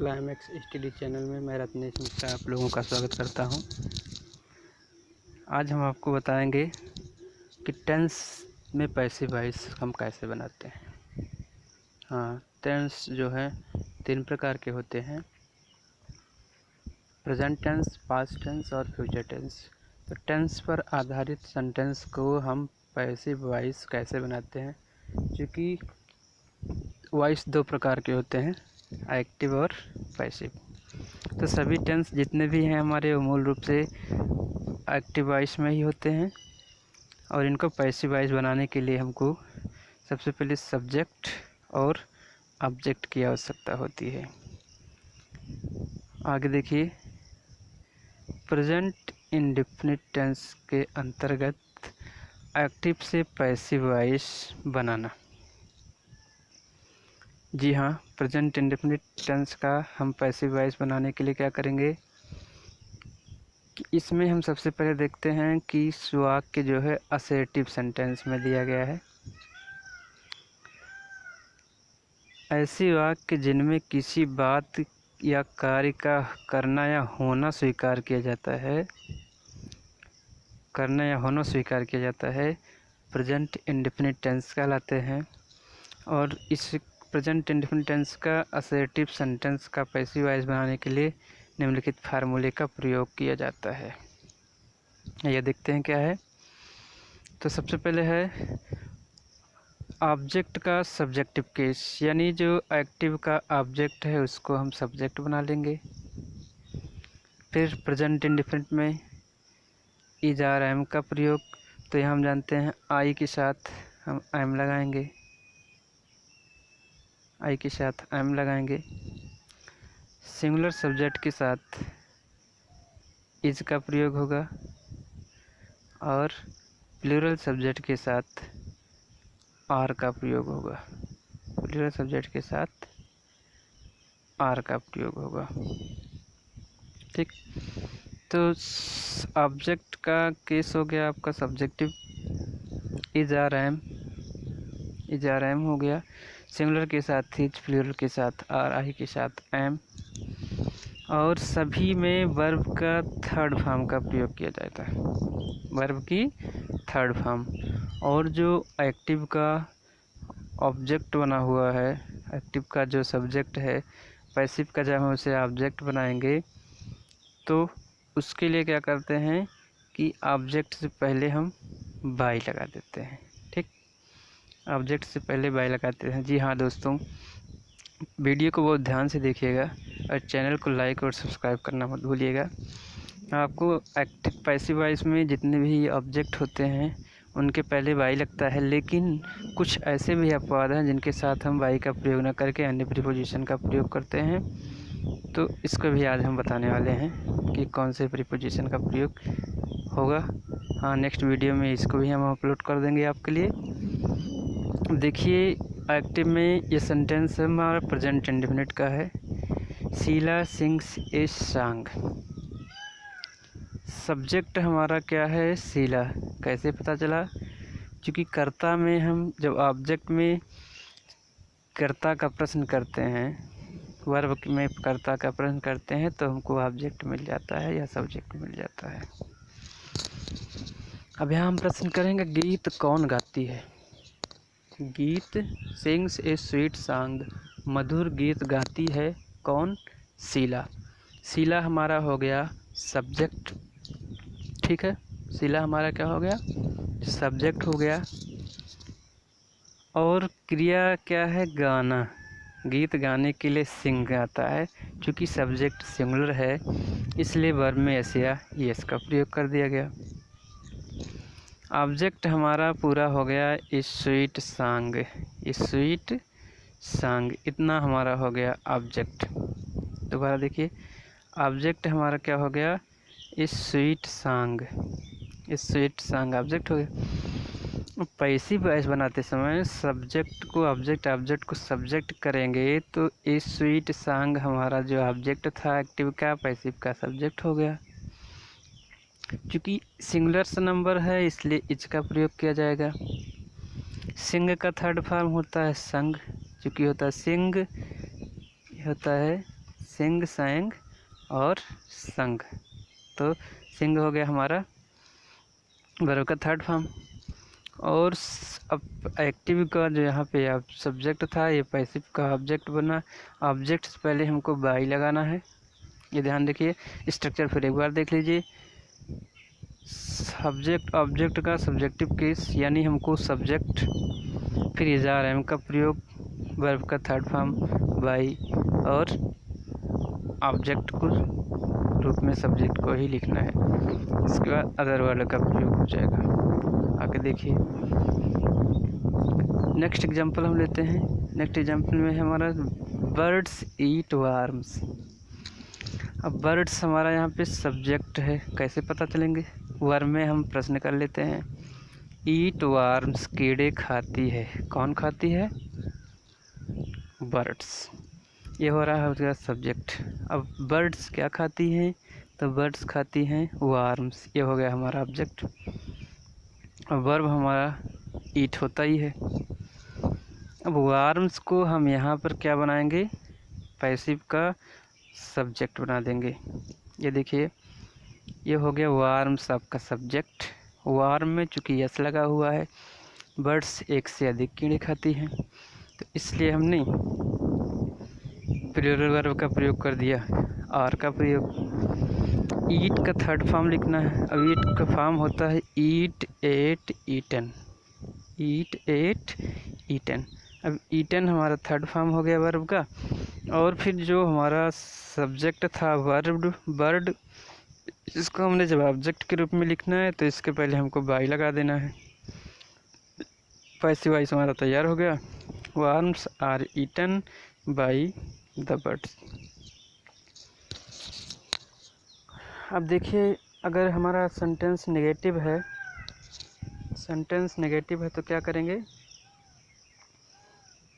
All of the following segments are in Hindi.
क्लाइमैक्स स्टडी चैनल में मैं रत्नेश मिश्रा आप लोगों का स्वागत करता हूं। आज हम आपको बताएंगे कि टेंस में पैसिव वॉइस हम कैसे बनाते हैं। टेंस जो है 3 प्रकार के होते हैं, प्रेजेंट टेंस, पास्ट टेंस और फ्यूचर टेंस। तो टेंस पर आधारित सेंटेंस को हम पैसिव वॉइस कैसे बनाते हैं, क्योंकि वॉइस 2 प्रकार के होते हैं, एक्टिव और पैसिव। तो सभी टेंस जितने भी हैं हमारे वो मूल रूप से एक्टिव वॉइस में ही होते हैं, और इनको पैसिव वॉइस बनाने के लिए हमको सबसे पहले सब्जेक्ट और ऑब्जेक्ट की आवश्यकता होती है। आगे देखिए, प्रेजेंट इंडेफिनिट टेंस के अंतर्गत एक्टिव से पैसिव वॉइस बनाना। जी हाँ, प्रेजेंट इंडेफिनिट टेंस का हम पैसिव वॉइस बनाने के लिए क्या करेंगे कि इसमें हम सबसे पहले देखते हैं कि वाक्य जो है असर्टिव सेंटेंस में दिया गया है। ऐसे वाक्य जिनमें किसी बात या कार्य का करना या होना स्वीकार किया जाता है, प्रेजेंट इंडेफिनिट टेंस कहलाते हैं। और इस प्रेजेंट इंडेफिनिट टेंस का असर्टिव सेंटेंस का पैसिव वॉइस बनाने के लिए निम्नलिखित फार्मूले का प्रयोग किया जाता है। यह देखते हैं क्या है। तो सबसे पहले है ऑब्जेक्ट का सब्जेक्टिव केस, यानी जो एक्टिव का ऑब्जेक्ट है उसको हम सब्जेक्ट बना लेंगे। फिर प्रेजेंट इंडेफिनिट में इज आर एम का प्रयोग, तो यहाँ हम जानते हैं आई के साथ हम एम लगाएंगे, सिंगुलर सब्जेक्ट के साथ इज का प्रयोग होगा, और प्लूरल सब्जेक्ट के साथ आर का प्रयोग होगा। ठीक, तो ऑब्जेक्ट का केस हो गया आपका सब्जेक्टिव, इज आर एम हो गया, सिंगुलर के साथ इज, प्लूरल के साथ आर, आई के साथ एम, और सभी में वर्ब का थर्ड फॉर्म का प्रयोग किया जाता है, वर्ब की थर्ड फॉर्म। और जो एक्टिव का ऑब्जेक्ट बना हुआ है, एक्टिव का जो सब्जेक्ट है, पैसिव का जब हम उसे ऑब्जेक्ट बनाएंगे तो उसके लिए क्या करते हैं कि ऑब्जेक्ट से पहले हम बाई लगा देते हैं। ठीक, ऑब्जेक्ट से पहले बाई लगाते हैं। जी हाँ दोस्तों, वीडियो को बहुत ध्यान से देखिएगा और चैनल को लाइक और सब्सक्राइब करना मत भूलिएगा। आपको एक्टिव पैसिव वॉइस में जितने भी ऑब्जेक्ट होते हैं उनके पहले बाई लगता है, लेकिन कुछ ऐसे भी अपवाद हैं जिनके साथ हम बाई का प्रयोग न करके अन्य प्रीपोजिशन का प्रयोग करते हैं। तो इसको भी आज हम बताने वाले हैं कि कौन से प्रीपोजिशन का प्रयोग होगा। नेक्स्ट वीडियो में इसको भी हम अपलोड कर देंगे आपके लिए। देखिए, एक्टिव में ये सेंटेंस हमारा प्रेजेंट इंडेफिनिट का है, Sheela sings a song. Subject हमारा क्या है, शीला। कैसे पता चला? क्योंकि कर्ता में हम जब ऑब्जेक्ट में कर्ता का प्रश्न करते हैं, वर्ब में कर्ता का प्रश्न करते हैं, तो हमको ऑब्जेक्ट मिल जाता है या सब्जेक्ट मिल जाता है। अब यहाँ हम प्रश्न करेंगे, गीत कौन गाती है? गीत सिंग्स ए स्वीट सॉन्ग, मधुर गीत गाती है कौन? शीला। शीला हमारा हो गया सब्जेक्ट। ठीक है, शीला हमारा क्या हो गया? सब्जेक्ट हो गया। और क्रिया क्या है? गाना। गीत गाने के लिए सिंग आता है, क्योंकि सब्जेक्ट सिंगुलर है इसलिए वर्ब में एस या एस का प्रयोग कर दिया गया। ऑब्जेक्ट हमारा पूरा हो गया स्वीट सॉन्ग, इतना हमारा हो गया ऑब्जेक्ट। दोबारा देखिए, ऑब्जेक्ट हमारा क्या हो गया? स्वीट सॉन्ग ऑब्जेक्ट हो गया। पैसिव वॉइस बनाते समय सब्जेक्ट को ऑब्जेक्ट को सब्जेक्ट करेंगे, तो स्वीट सॉन्ग हमारा जो ऑब्जेक्ट था एक्टिव का, पैसिव का सब्जेक्ट हो गया। क्योंकि सिंगुलर नंबर है इसलिए इच का प्रयोग किया जाएगा। सिंग का थर्ड फॉर्म होता है संग, क्योंकि होता है सिंग, होता है सिंग, सैंग और संग। तो सिंग हो गया हमारा वर्ब का थर्ड फॉर्म। और अब एक्टिव का जो यहाँ पे अब सब्जेक्ट था, ये पैसिव का ऑब्जेक्ट बना। ऑब्जेक्ट से पहले हमको बाई लगाना है, ये ध्यान रखिए। स्ट्रक्चर फिर एक बार देख लीजिए। सब्जेक्ट ऑब्जेक्ट का सब्जेक्टिव केस, यानी हमको सब्जेक्ट फिर इज़ार एम का प्रयोग, वर्ब का थर्ड फॉर्म बाई और ऑब्जेक्ट को रूप में सब्जेक्ट को ही लिखना है। इसके बाद अदर वर्ड का प्रयोग हो जाएगा। आगे देखिए नेक्स्ट एग्जांपल हम लेते हैं। नेक्स्ट एग्जांपल में हमारा बर्ड्स ईट वार्म्स। अब बर्ड्स हमारा यहाँ पे सब्जेक्ट है, कैसे पता चलेंगे? वर्ब में हम प्रश्न कर लेते हैं। ईट वार्म्स, कीड़े खाती है। कौन खाती है? बर्ड्स। ये हो रहा है उसका सब्जेक्ट। अब बर्ड्स क्या खाती हैं? तो बर्ड्स खाती हैं वार्म्स, ये हो गया हमारा ऑब्जेक्ट। अब वर्ब हमारा ईट होता ही है। अब वार्म्स को हम यहाँ पर क्या बनाएंगे? पैसिव का सब्जेक्ट बना देंगे। ये देखिए, ये हो गया वार्म्स आपका सब्जेक्ट। वार्म में चूँकि यस लगा हुआ है, बर्ड्स एक से अधिक कीड़े खाती हैं, तो इसलिए हमने प्लूरल वर्ब का प्रयोग कर दिया, आर का प्रयोग। ईट का थर्ड फॉर्म लिखना है। अब ईट का फॉर्म होता है ईट, एट, ईटन। ईट, एट, ईटन। अब ईटन हमारा थर्ड फॉर्म हो गया वर्ब का। और फिर जो हमारा सब्जेक्ट था वर्ब, बर्ड, इसको हमने जब ऑब्जेक्ट के रूप में लिखना है तो इसके पहले हमको बाई लगा देना है। पैसिव वॉइस हमारा तैयार हो गया। Worms are eaten by the birds. अब देखिए, अगर हमारा सेंटेंस नेगेटिव है, सेंटेंस नेगेटिव है तो क्या करेंगे?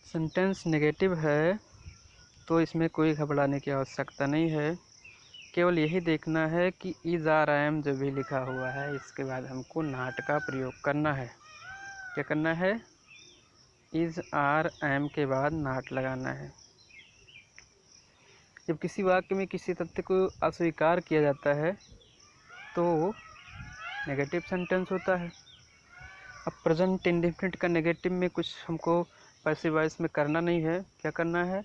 सेंटेंस नेगेटिव है तो इसमें कोई घबराने की आवश्यकता नहीं है। केवल यही देखना है कि इज़, आर, एम जो भी लिखा हुआ है, इसके बाद हमको नॉट का प्रयोग करना है। क्या करना है? इज़, आर, एम के बाद नॉट लगाना है। जब किसी वाक्य में किसी तथ्य को अस्वीकार किया जाता है तो नेगेटिव सेंटेंस होता है। अब प्रेजेंट इंडेफिनिट का नेगेटिव में कुछ हमको पैसिव वॉइस में करना नहीं है। क्या करना है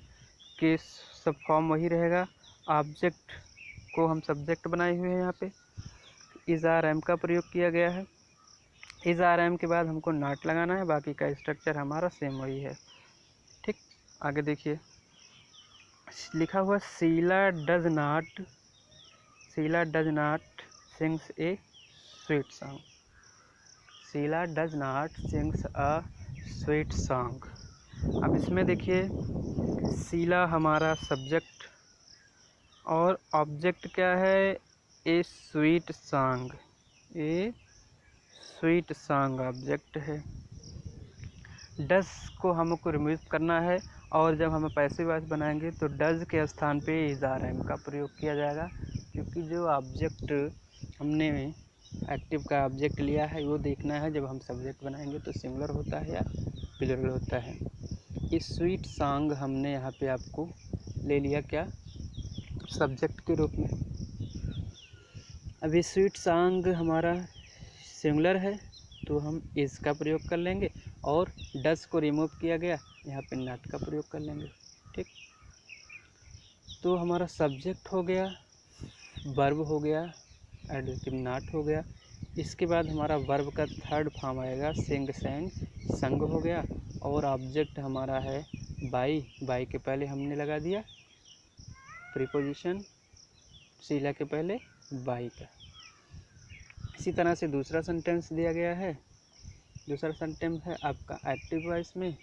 कि सब फॉर्म वही रहेगा। ऑब्जेक्ट को हम सब्जेक्ट बनाए हुए हैं, यहाँ पे इज़, आर, एम का प्रयोग किया गया है। इज़, आर, एम के बाद हमको नॉट लगाना है, बाकी का स्ट्रक्चर हमारा सेम वही है। ठीक, आगे देखिए, लिखा हुआ Sheela does not sings a sweet song. Sheela does not sings a sweet song. अब इसमें देखिए, शीला हमारा सब्जेक्ट और ऑब्जेक्ट क्या है? ए स्वीट सॉन्ग। ए स्वीट सॉन्ग ऑब्जेक्ट है। डज को हमको रिमूव करना है, और जब हम पैसिव वॉइस बनाएंगे तो डज के स्थान पे इज़, आर, एम का प्रयोग किया जाएगा, क्योंकि जो ऑब्जेक्ट हमने एक्टिव का ऑब्जेक्ट लिया है वो देखना है जब हम सब्जेक्ट बनाएंगे तो सिंगुलर होता है या प्लूरल होता है। इस स्वीट सॉन्ग हमने यहाँ पे आपको ले लिया क्या? सब्जेक्ट के रूप में। अभी स्वीट सॉन्ग हमारा सिंगुलर है तो हम इस का प्रयोग कर लेंगे, और डस को रिमूव किया गया, यहाँ पे नॉट का प्रयोग कर लेंगे। ठीक, तो हमारा सब्जेक्ट हो गया, वर्ब हो गया, एडजेक्टिव नॉट हो गया। इसके बाद हमारा वर्ब का थर्ड फॉर्म आएगा सिंग, सैंग, संग हो गया, और ऑब्जेक्ट हमारा है बाई। बाई के पहले हमने लगा दिया प्रीपोजिशन, शीला के पहले बाई का। इसी तरह से दूसरा सेंटेंस दिया गया है। दूसरा सेंटेंस है आपका एक्टिव वॉइस में,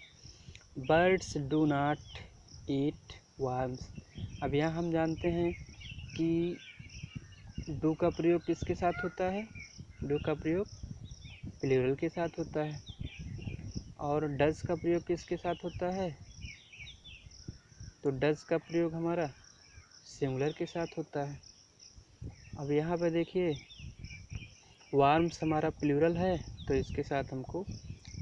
birds do not eat worms. अब यहाँ हम जानते हैं कि डू का प्रयोग किसके साथ होता है? डू का प्रयोग प्लूरल के साथ होता है, और डज का प्रयोग किसके साथ होता है? तो डज का प्रयोग हमारा सिंगुलर के साथ होता है। अब यहाँ पे देखिए, वार्म्स हमारा प्लूरल है तो इसके साथ हमको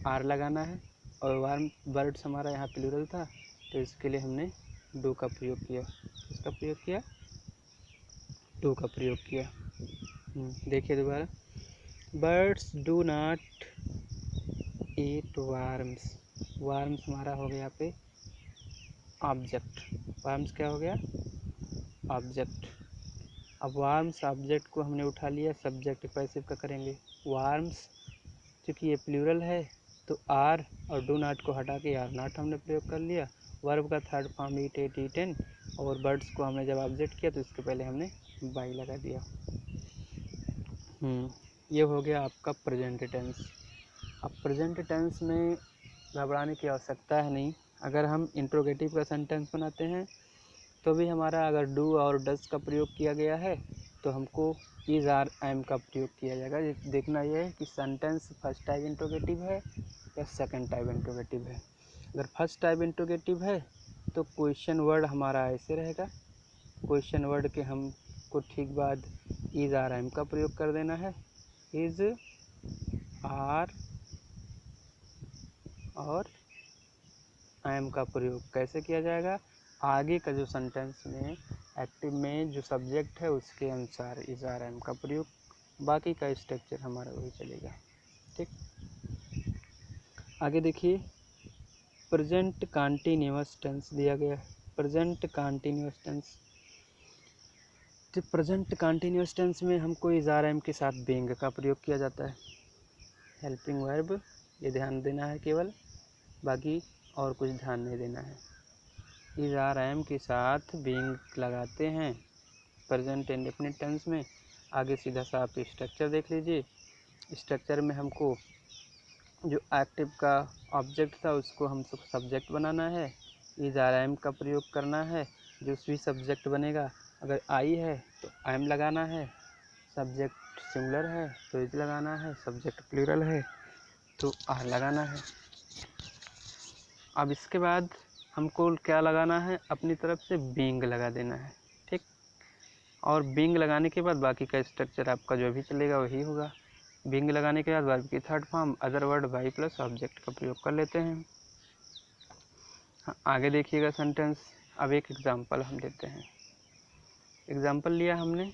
आर लगाना है, और वार्म बर्ड्स हमारा यहाँ प्लूरल था तो इसके लिए हमने डू का प्रयोग किया। किसका प्रयोग किया? डू का प्रयोग किया। देखिए दोबारा, birds do not eat warms. Warms हमारा हो गया यहाँ पे ऑब्जेक्ट। वार्म्स क्या हो गया? ऑब्जेक्ट। अब वार्म्स ऑब्जेक्ट को हमने उठा लिया, सब्जेक्ट पैसिव का करेंगे। वार्म्स चूँकि ये प्लूरल है तो आर और डू नॉट को हटा के आर नॉट हमने प्रयोग कर लिया। वर्ब का थर्ड फॉर्म ईट, एट, ईटन, और बर्ड्स को हमने जब ऑब्जेक्ट किया तो इसके पहले हमने बाई लगा दिया। ये हो गया आपका प्रेजेंट टेंस। अब प्रेजेंट टेंस में घबराने की आवश्यकता है नहीं। अगर हम इंट्रोगेटिव का सेंटेंस बनाते हैं तो भी हमारा अगर डू और डज का प्रयोग किया गया है तो हमको इज, आर, एम का प्रयोग किया जाएगा। देखना यह है कि सेंटेंस फर्स्ट टाइप इंट्रोगेटिव है या सेकंड टाइप इंट्रोगेटिव है। अगर फर्स्ट टाइप इंट्रोगेटिव है तो क्वेश्चन वर्ड हमारा ऐसे रहेगा। क्वेश्चन वर्ड के हमको ठीक बाद इज, आर, एम का प्रयोग कर देना है। इज, आर और एम का प्रयोग कैसे किया जाएगा? आगे का जो सेंटेंस में एक्टिव में जो सब्जेक्ट है उसके अनुसार इज, आर, एम का प्रयोग। बाकी का स्ट्रक्चर हमारा वही चलेगा। ठीक, आगे देखिए, प्रेजेंट कंटीन्यूअस टेंस दिया गया है। प्रेजेंट कंटीन्यूअस टेंस, तो प्रेजेंट कंटीन्यूअस टेंस में हमको इज, आर, एम के साथ बीइंग का प्रयोग किया जाता है। हेल्पिंग वर्ब, ये ध्यान देना है केवल, बाकी और कुछ ध्यान नहीं देना है। इज, आर, एम के साथ बीइंग लगाते हैं प्रेजेंट इंडेफिनिट टेंस में। आगे सीधा सा आप स्ट्रक्चर देख लीजिए। स्ट्रक्चर में हमको जो एक्टिव का ऑब्जेक्ट था उसको हमको सब्जेक्ट बनाना है, इज, आर, एम का प्रयोग करना है। जो भी सब्जेक्ट बनेगा, अगर आई है तो एम लगाना है, सब्जेक्ट सिंगुलर है तो इज लगाना है, सब्जेक्ट प्लूरल है तो आर लगाना है। अब इसके बाद हमको क्या लगाना है? अपनी तरफ से बीइंग लगा देना है। ठीक, और बीइंग लगाने के बाद बाकी का स्ट्रक्चर आपका जो भी चलेगा वही होगा। बीइंग लगाने के बाद वर्ब की third form other word by plus object का प्रयोग कर लेते हैं। आगे देखिएगा सेंटेंस। अब एक एग्जांपल हम लेते हैं। एग्जांपल लिया हमने,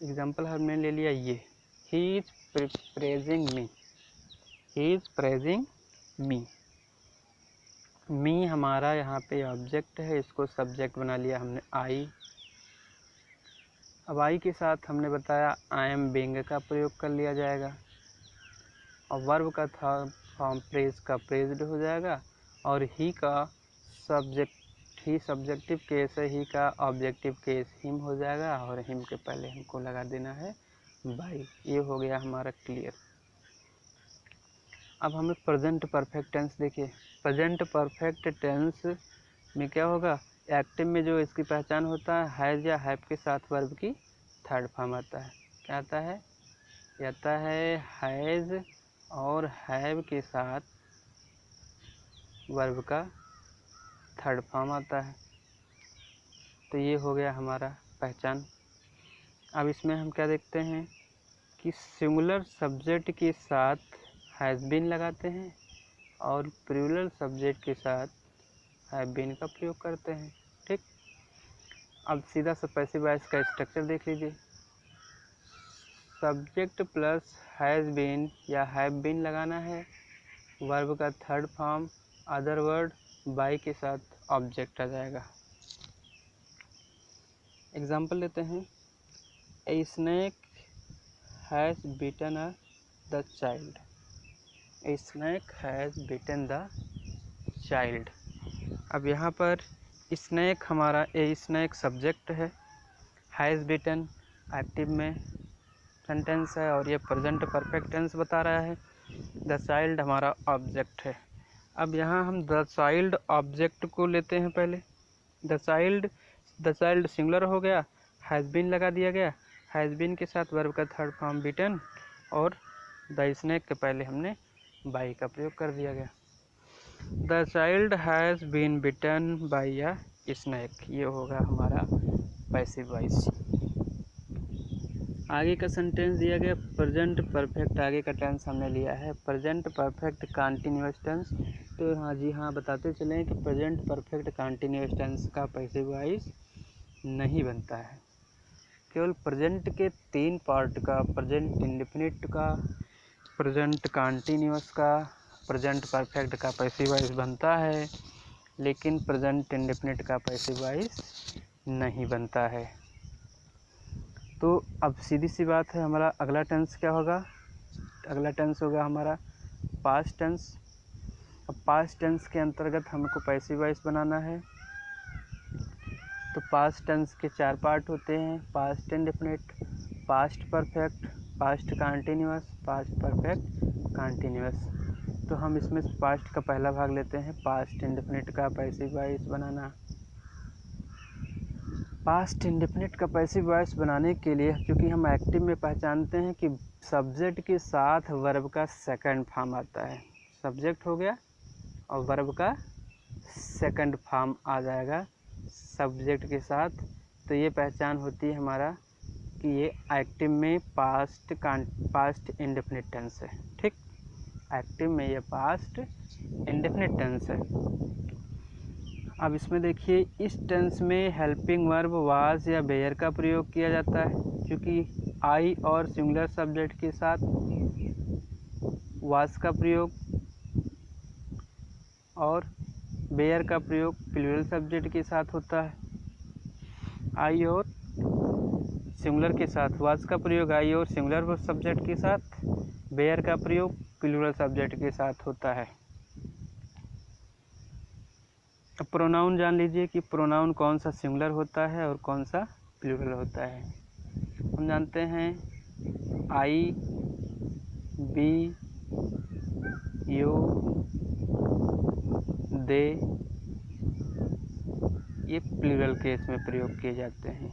एग्जांपल हमने ले लिया ये, he is praising me. He is praising me. Me हमारा यहाँ पे ऑब्जेक्ट है, इसको सब्जेक्ट बना लिया हमने आई। अब आई के साथ हमने बताया आई एम बीइंग का प्रयोग कर लिया जाएगा, और वर्ब का थर्ड फॉर्म प्रेज का प्रेज्ड हो जाएगा, और ही का सब्जेक्ट, ही सब्जेक्टिव केस है, ही का ऑब्जेक्टिव केस हिम हो जाएगा, और हिम के पहले हमको लगा देना है बाई। ये हो गया हमारा क्लियर। अब हमें प्रेजेंट परफेक्ट टेंस देखिए। प्रेजेंट परफेक्ट टेंस में क्या होगा? एक्टिव में जो इसकी पहचान होता है, हैज़ या हैव के साथ वर्ब की थर्ड फॉर्म आता है। क्या आता है? ये आता है हैज़ और हैव के साथ वर्ब का थर्ड फॉर्म आता है। तो ये हो गया हमारा पहचान। अब इसमें हम क्या देखते हैं कि सिंगुलर सब्जेक्ट के साथ हैज़ बीन लगाते हैं और प्लूरल सब्जेक्ट के साथ हैव बीन का प्रयोग करते हैं। ठीक, अब सीधा सा पैसिव वॉइस का स्ट्रक्चर देख लीजिए। सब्जेक्ट प्लस हैज़ बीन या हैव बीन लगाना है, वर्ब का third form other word by के साथ ऑब्जेक्ट आ जाएगा। एग्जाम्पल लेते हैं, ए snack has beaten the child. A snack has beaten the child. अब यहाँ पर स्नैक हमारा ए स्नैक सब्जेक्ट है, हैज़ बीटन एक्टिव में सेंटेंस है और ये प्रेजेंट परफेक्ट टेंस बता रहा है। द चाइल्ड हमारा ऑब्जेक्ट है। अब यहाँ हम द चाइल्ड ऑब्जेक्ट को लेते हैं पहले। द चाइल्ड सिंगुलर हो गया, हैज़ बीन लगा दिया गया, हैज़ बीन के साथ वर्ब का थर्ड फॉर्म बीटन और द स्नैक के पहले हमने बाई का प्रयोग कर दिया गया। The child has been beaten by a snake. ये होगा हमारा पैसिव वॉइस। आगे का सेंटेंस दिया गया प्रेजेंट परफेक्ट, आगे का टेंस हमने लिया है प्रेजेंट परफेक्ट कंटीन्यूअस टेंस। तो हाँ जी हाँ, बताते चलें कि प्रेजेंट परफेक्ट कंटीन्यूअस टेंस का पैसिव वॉइस नहीं बनता है। केवल प्रेजेंट के 3 पार्ट का, प्रेजेंट इंडेफिनिट का, प्रेजेंट कंटीन्यूअस का, प्रेजेंट परफेक्ट का पैसिव वॉइस बनता है, लेकिन प्रेजेंट इंडेफिनिट का पैसिव वॉइस नहीं बनता है। तो अब सीधी सी बात है, हमारा अगला टेंस क्या होगा? अगला टेंस होगा हमारा पास्ट टेंस। अब पास्ट टेंस के अंतर्गत हमको पैसिव वॉइस बनाना है। तो पास्ट टेंस के 4 पार्ट होते हैं, past indefinite, past perfect, past continuous, past perfect continuous. तो हम इसमें पास्ट का पहला भाग लेते हैं, पास्ट इंडेफिनिट का पैसिव वॉइस बनाना। पास्ट इंडेफिनिट का पैसिव वॉइस बनाने के लिए, क्योंकि हम एक्टिव में पहचानते हैं कि सब्जेक्ट के साथ वर्ब का सेकंड फॉर्म आता है। सब्जेक्ट हो गया और वर्ब का सेकंड फॉर्म आ जाएगा सब्जेक्ट के साथ। तो ये पहचान होती है हमारा कि ये एक्टिव में पास्ट इंडेफिनिट टेंस है। ठीक, एक्टिव में ये पास्ट इंडेफिनिट टेंस है। अब इसमें देखिए, इस टेंस में हेल्पिंग वर्ब वाज या वेयर का प्रयोग किया जाता है, क्योंकि आई और सिंगुलर सब्जेक्ट के साथ वाज का प्रयोग और वेयर का प्रयोग प्लूरल सब्जेक्ट के साथ होता है। आई और सिंगुलर के साथ वाज का प्रयोग आई और सिंगुलर सब्जेक्ट के साथ, वेयर का प्रयोग प्लूरल सब्जेक्ट के साथ होता है। अब प्रोनाउन जान लीजिए कि प्रोनाउन कौन सा सिंगुलर होता है और कौन सा प्लूरल होता है। हम जानते हैं आई, बी, यू, दे, ये प्लूरल केस में प्रयोग किए जाते हैं।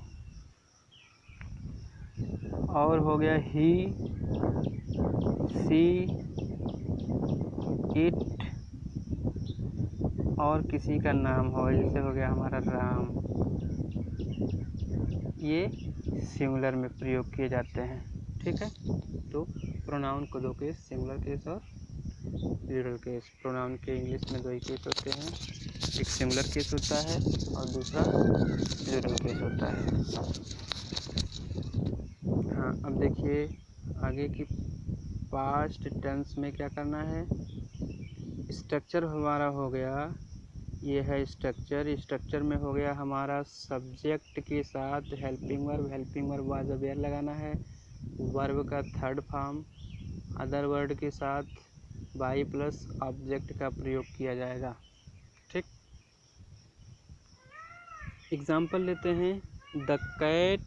और हो गया ही, सी, इट और किसी का नाम हो, जैसे हो गया हमारा राम, ये सिंगुलर में प्रयोग किए जाते हैं। ठीक है, तो प्रोनाउन को 2 केस, सिंगुलर केस और प्लूरल केस। प्रोनाउन के इंग्लिश में 2 ही केस होते हैं, एक सिंगुलर केस होता है और दूसरा प्लूरल केस होता है। हाँ, अब देखिए आगे की पास्ट टेंस में क्या करना है। स्ट्रक्चर हमारा हो गया, ये है स्ट्रक्चर। स्ट्रक्चर में हो गया हमारा सब्जेक्ट के साथ हेल्पिंग वर्ब वाज वेयर लगाना है। वर्ब का थर्ड फॉर्म अदर वर्ड के साथ बाई प्लस ऑब्जेक्ट का प्रयोग किया जाएगा। ठीक, एग्जाम्पल लेते हैं, the cat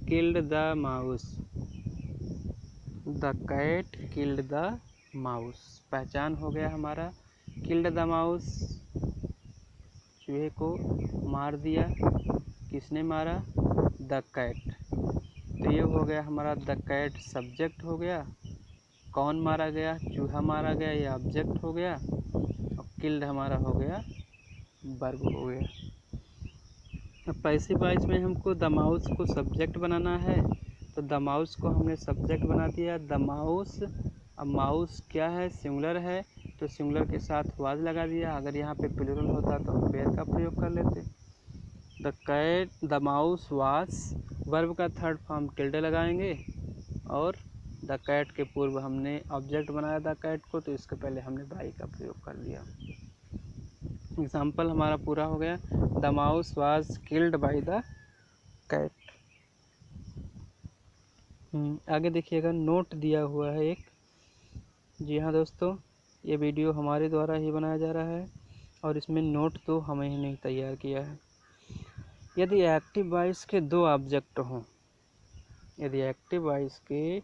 killed the mouse. The cat killed the mouse, पहचान हो गया हमारा। किल्ड द माउस, चूहे को मार दिया। किसने मारा? The cat. तो ये हो गया हमारा द कैट सब्जेक्ट हो गया, कौन मारा गया? चूहा मारा गया, ये ऑब्जेक्ट हो गया, और किल्ड हमारा हो गया वर्ब हो गया। अब पैसिव वॉइस में हमको द माउस को सब्जेक्ट बनाना है, तो द माउस को हमने सब्जेक्ट बना दिया। द माउस, अब माउस क्या है? सिंगुलर है, तो सिंगुलर के साथ वाज लगा दिया। अगर यहाँ पे प्लूरल होता तो हम वेयर का प्रयोग कर लेते। The cat, the mouse was, verb का थर्ड फॉर्म टिल्डे लगाएंगे, और द कैट के पूर्व हमने ऑब्जेक्ट बनाया द कैट को, तो इसके पहले हमने बाई का प्रयोग कर दिया। एग्जाम्पल हमारा पूरा हो गया, the mouse was killed by the cat. आगे देखिएगा, नोट दिया हुआ है एक। जी हाँ दोस्तों, ये वीडियो हमारे द्वारा ही बनाया जा रहा है और इसमें नोट तो हमें ही नहीं तैयार किया है। यदि एक्टिव वॉइस के 2 ऑब्जेक्ट हों, यदि एक्टिव वॉइस के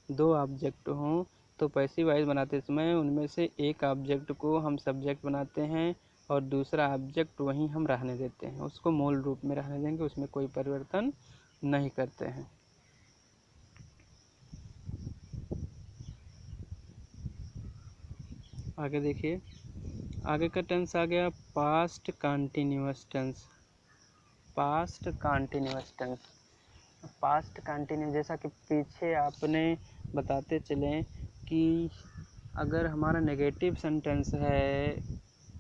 2 ऑब्जेक्ट हों, तो पैसिव वॉइस बनाते समय उनमें से एक ऑब्जेक्ट को हम सब्जेक्ट बनाते हैं और दूसरा ऑब्जेक्ट वहीं हम रहने देते हैं, उसको मूल रूप में रहने देंगे, उसमें कोई परिवर्तन नहीं करते हैं। आगे देखिए, आगे का टेंस आ गया past continuous tense. Past continuous tense, past continue, जैसा कि पीछे आपने बताते चलें कि अगर हमारा नेगेटिव सेंटेंस है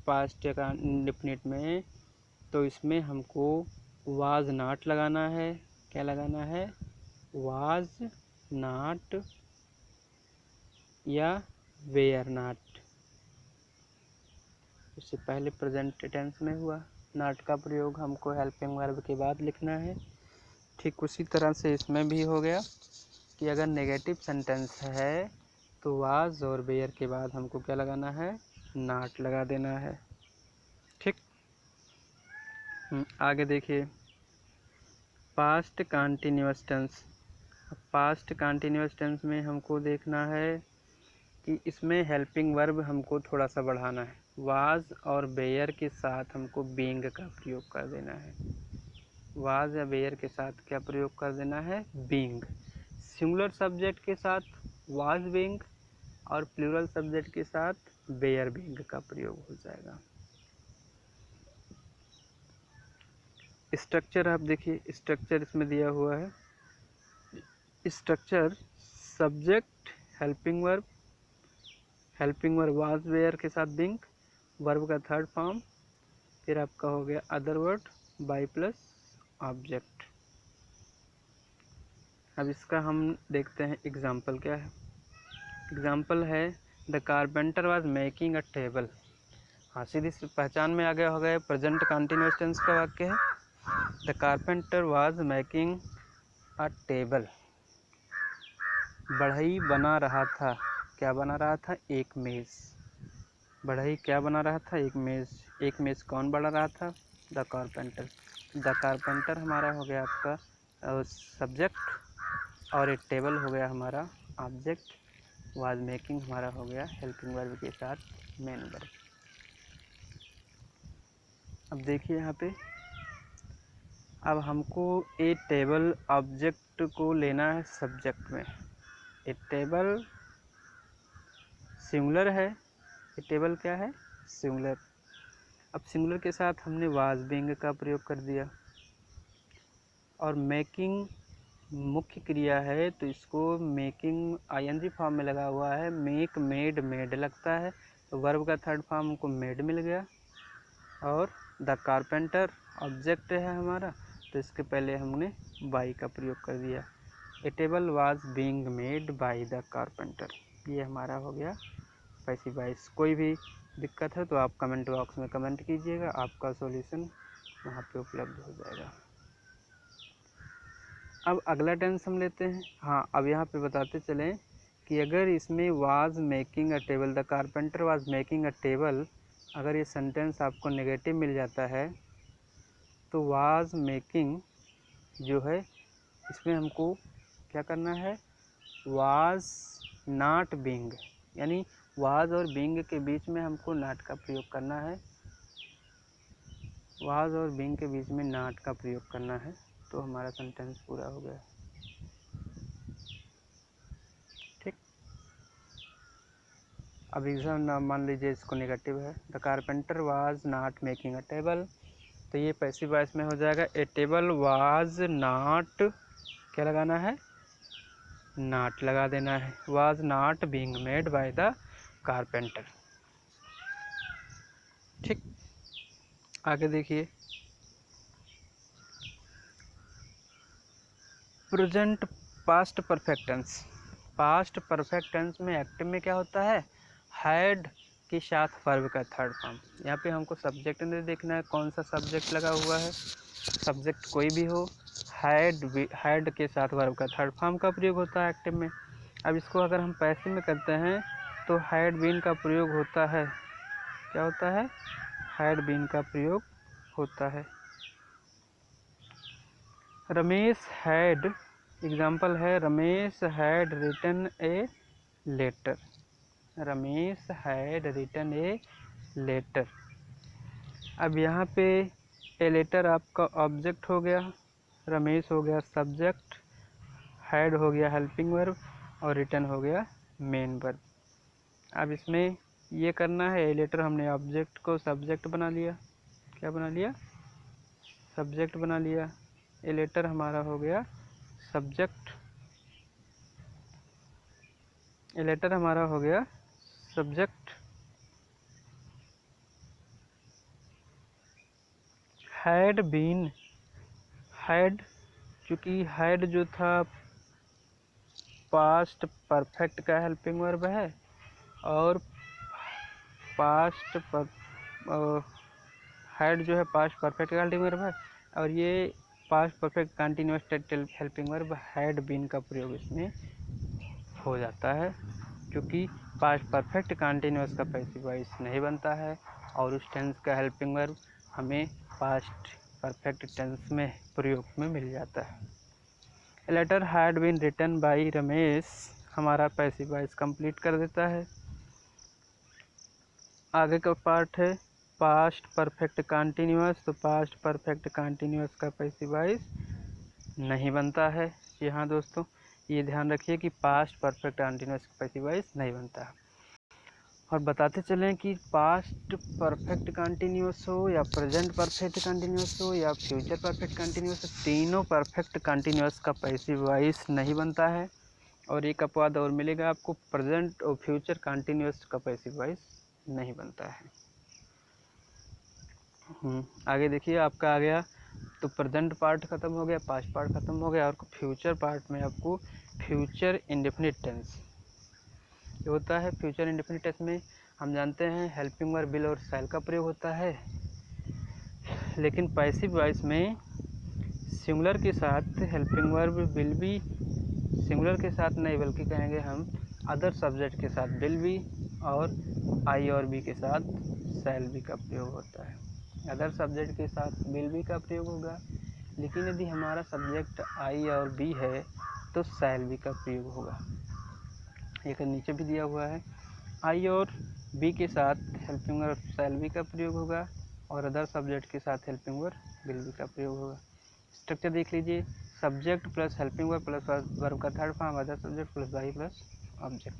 पास्ट का इंडेफिनिट में, तो इसमें हमको वाज नॉट लगाना है। क्या लगाना है? वाज नॉट या वेयर नॉट। उससे पहले प्रेजेंट टेंस में हुआ, नॉट का प्रयोग हमको हेल्पिंग वर्ब के बाद लिखना है। ठीक उसी तरह से इसमें भी हो गया कि अगर नेगेटिव सेंटेंस है तो वाज और वेयर के बाद हमको क्या लगाना है? नॉट लगा देना है। ठीक। आगे देखिए, past continuous tense. Past continuous tense में हमको देखना है कि इसमें हेल्पिंग वर्ब हमको थोड़ा सा बढ़ाना है। वाज और वेयर के साथ हमको बीइंग का प्रयोग कर देना है। वाज या वेयर के साथ क्या प्रयोग कर देना है? बीइंग। सिंगुलर सब्जेक्ट के साथ वाज बीइंग और प्लूरल सब्जेक्ट के साथ वेयर बीइंग का प्रयोग हो जाएगा। स्ट्रक्चर आप देखिए, स्ट्रक्चर इसमें दिया हुआ है। Structure subject helping verb was were के साथ बीइंग, वर्ब का थर्ड फॉर्म, फिर आपका हो गया other word by plus object. अब इसका हम देखते हैं एग्जाम्पल क्या है। एग्जाम्पल है the carpenter was making a table. हाँ, सीधी सी पहचान में आ गया हो गया, प्रेजेंट कंटिन्यूअस टेंस का वाक्य है। The carpenter was making a table. बढ़ई बना रहा था। क्या बना रहा था? एक मेज़। बढ़ई क्या बना रहा था? एक मेज़। एक मेज़ कौन बना रहा था? The carpenter. द कारपेंटर हमारा हो गया आपका सब्जेक्ट और एक टेबल हो गया हमारा ऑब्जेक्ट। वाज मेकिंग हमारा हो गया हेल्पिंग वर्ब के साथ मेन वर्ब। अब देखिए यहाँ पे, अब हमको ए टेबल ऑब्जेक्ट को लेना है सब्जेक्ट में। ए टेबल सिंगुलर है। ए टेबल क्या है? सिंगुलर। अब सिंगुलर के साथ हमने वाज बीइंग का प्रयोग कर दिया और मेकिंग मुख्य क्रिया है तो इसको मेकिंग आईएनजी फॉर्म में लगा हुआ है। मेक मेड मेड लगता है तो वर्ब का थर्ड फॉर्म हमको मेड मिल गया। और द कारपेंटर ऑब्जेक्ट है हमारा तो इसके पहले हमने बाई का प्रयोग कर दिया। A table was being made by the carpenter. ये हमारा हो गया 22। कोई भी दिक्कत है तो आप कमेंट बॉक्स में कमेंट कीजिएगा, आपका सॉल्यूशन वहाँ पे उपलब्ध हो जाएगा। अब अगला टेंस हम लेते हैं। हाँ, अब यहाँ पे बताते चलें कि अगर इसमें was making a table, the carpenter was making a table, अगर ये सेंटेंस आपको नेगेटिव मिल जाता है तो वाज मेकिंग जो है इसमें हमको क्या करना है? वाज नॉट बीइंग, यानी वाज और बीइंग के बीच में हमको नॉट का प्रयोग करना है। वाज और बीइंग के बीच में नॉट का प्रयोग करना है तो हमारा सेंटेंस पूरा हो गया। ठीक। अब एग्जाम मान लीजिए इसको नेगेटिव है, the carpenter was not making a table, तो ये पैसिव वॉइस में हो जाएगा ए टेबल वाज नॉट, क्या लगाना है? नॉट लगा देना है। Was not being made by the carpenter. ठीक। आगे देखिए, present past perfect tense. Past perfect tense में एक्टिव में क्या होता है? हैड के साथ वर्ब का थर्ड फॉर्म। यहाँ पे हमको सब्जेक्ट में देखना है कौन सा सब्जेक्ट लगा हुआ है। सब्जेक्ट कोई भी हो, हैड के साथ वर्ब का थर्ड फॉर्म का प्रयोग होता है एक्टिव में। अब इसको अगर हम पैसिव में करते हैं तो हैड बीन का प्रयोग होता है। क्या होता है? हैड बीन का प्रयोग होता है। रमेश हैड, एग्जाम्पल है Ramesh had written a letter. Ramesh had written a letter. अब यहाँ पे ए लेटर आपका ऑब्जेक्ट हो गया, रमेश हो गया सब्जेक्ट, हैड हो गया हेल्पिंग वर्ब और रिटन हो गया मेन वर्ब। अब इसमें ये करना है, ए लेटर हमने ऑब्जेक्ट को सब्जेक्ट बना लिया। क्या बना लिया? सब्जेक्ट बना लिया। ए लेटर हमारा हो गया सब्जेक्ट, लेटर हमारा हो गया सब्जेक्ट हैड बीन, हैड, चूँकि हैड जो था पास्ट परफेक्ट का हेल्पिंग वर्ब है और पास्ट पर हैड जो है पास्ट परफेक्ट का हेल्पिंग वर्ब है और ये past perfect continuous helping verb had been का प्रयोग इसमें हो जाता है, क्योंकि पास्ट परफेक्ट कंटिन्यूअस का पैसिव वॉइस नहीं बनता है और उस टेंस का हेल्पिंग वर्ब हमें पास्ट परफेक्ट टेंस में प्रयोग में मिल जाता है। Letter had been written by Ramesh हमारा पैसिव वॉइस कंप्लीट कर देता है। आगे का पार्ट है पास्ट परफेक्ट कंटिन्यूअस, तो पास्ट परफेक्ट कंटिन्यूअस का पैसिव वॉइस नहीं बनता है। यहाँ दोस्तों ये ध्यान रखिए कि पास्ट परफेक्ट कंटिन्यूअस का पैसिव वॉइस नहीं बनता है। और बताते चलें कि पास्ट परफेक्ट कंटिन्यूअस हो या प्रेजेंट परफेक्ट कंटिन्यूअस हो या फ्यूचर परफेक्ट कंटिन्यूअस हो, तीनों परफेक्ट कंटिन्यूअस का पैसिव वॉइस नहीं बनता है। और एक अपवाद और मिलेगा आपको, प्रेजेंट और फ्यूचर कंटिन्यूअस का पैसिव वॉइस नहीं बनता है। आगे देखिए आपका आ गया, तो प्रेजेंट पार्ट खत्म हो गया, पास्ट पार्ट खत्म हो गया और फ्यूचर पार्ट में आपको फ्यूचर इंडेफिनिट टेंस जो होता है। फ्यूचर इंडेफिनिट टेंस में हम जानते हैं हेल्पिंग वर्ब विल और शैल का प्रयोग होता है, लेकिन पैसिव वॉइस में सिंगुलर के साथ हेल्पिंग वर्ब विल भी, सिंगुलर के साथ नहीं बल्कि कहेंगे हम अदर सब्जेक्ट के साथ विल भी और आई और बी के साथ शैल भी का प्रयोग होता है। अदर सब्जेक्ट के साथ विल भी का प्रयोग होगा, लेकिन यदि हमारा सब्जेक्ट आई और बी है तो शैल भी का प्रयोग होगा। एक नीचे भी दिया हुआ है, आई और बी के साथ हेल्पिंग वर्ब शैल भी का प्रयोग होगा और अदर सब्जेक्ट के साथ हेल्पिंग वर्ब विल भी का प्रयोग होगा। स्ट्रक्चर देख लीजिए, subject plus helping verb plus verb का third form other subject plus by plus object.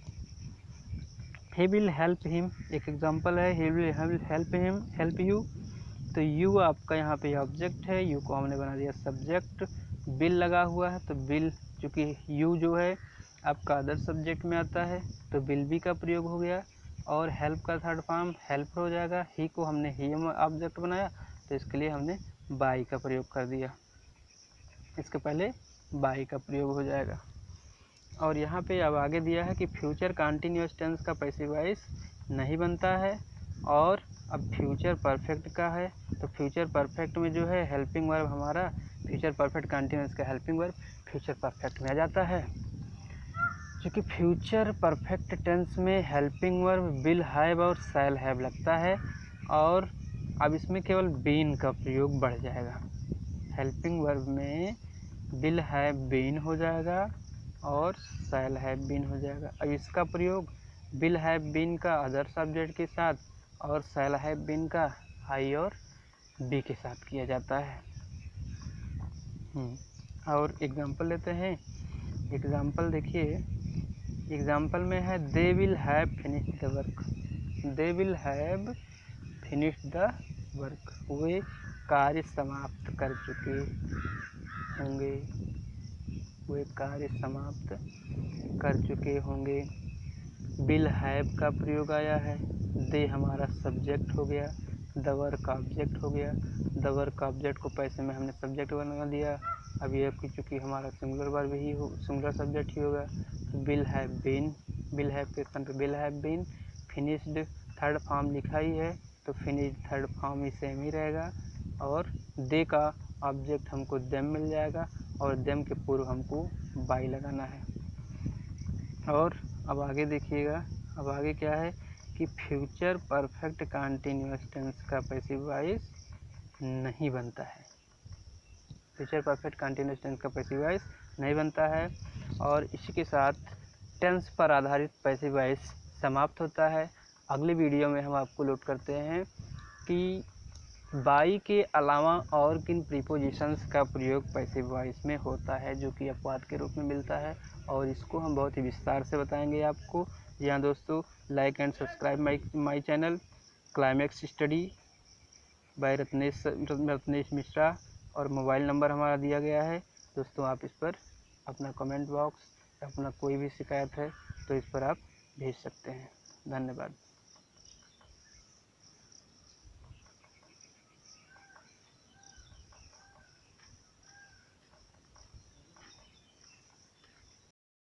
He will help him एक एग्जांपल है, he will help him, help you, तो यू आपका यहाँ पे ऑब्जेक्ट है, यू को हमने बना दिया सब्जेक्ट, विल लगा हुआ है तो विल, चूँकि यू जो है आपका अदर सब्जेक्ट में आता है तो विल भी का प्रयोग हो गया और हेल्प का थर्ड फॉर्म हेल्प हो जाएगा। ही को हमने ही ऑब्जेक्ट बनाया तो इसके लिए हमने बाई का प्रयोग कर दिया, इसके पहले बाई का प्रयोग हो जाएगा। और यहाँ पे अब आगे दिया है कि फ्यूचर कंटिन्यूअस टेंस का पैसिव वॉइस नहीं बनता है और अब फ्यूचर परफेक्ट का है, तो फ्यूचर परफेक्ट में जो है हेल्पिंग वर्ब हमारा फ्यूचर परफेक्ट कंटिन्यूअस का हेल्पिंग वर्ब फ्यूचर परफेक्ट में आ जाता है। क्योंकि फ्यूचर परफेक्ट टेंस में हेल्पिंग वर्ब विल हैव और शैल हैव लगता है और अब इसमें केवल बीन का प्रयोग बढ़ जाएगा। हेल्पिंग वर्ब में विल हैव बीन हो जाएगा और शैल हैव बीन हो जाएगा। अब इसका प्रयोग विल हैव बीन का अदर सब्जेक्ट के साथ और शैल हैव बीन का आई और बी के साथ किया जाता है। और एग्जांपल लेते हैं, एग्जांपल देखिए, एग्जांपल में है they will have finished the work, they will have finished the work, वे कार्य समाप्त कर चुके होंगे, वे कार्य समाप्त कर चुके होंगे। विल हैव का प्रयोग आया है, दे हमारा सब्जेक्ट हो गया, द वर्क ऑब्जेक्ट हो गया, द वर्क ऑब्जेक्ट को पैसे में हमने सब्जेक्ट बना दिया। अब ये चूँकि हमारा सिंगुलर वर्ब ही हो, सिंगुलर सब्जेक्ट ही होगा तो will have been, will have के स्थान पर will have been, finished third form लिखा ही है तो फिनिश्ड थर्ड फॉर्म ही सेम ही रहेगा और दे का ऑब्जेक्ट हमको देम मिल जाएगा और देम के पूर्व हमको बाई लगाना है। और अब आगे देखिएगा, अब आगे क्या है कि फ्यूचर परफेक्ट कंटिन्यूअस टेंस का पैसिव वॉइस नहीं बनता है, फ्यूचर परफेक्ट कंटिन्यूअस टेंस का पैसिव वॉइस नहीं बनता है और इसी के साथ टेंस पर आधारित पैसिव वॉइस समाप्त होता है। अगले वीडियो में हम आपको नोट करते हैं कि बाई के अलावा और किन प्रीपोजिशंस का प्रयोग पैसिव वॉइस में होता है जो कि अपवाद के रूप में मिलता है और इसको हम बहुत ही विस्तार से बताएंगे आपको। जी हाँ दोस्तों, like and subscribe my channel climax study bye Ratnesh Mishra और मोबाइल नंबर हमारा दिया गया है दोस्तों, आप इस पर अपना कमेंट बॉक्स, अपना कोई भी शिकायत है तो इस पर आप भेज सकते हैं। धन्यवाद।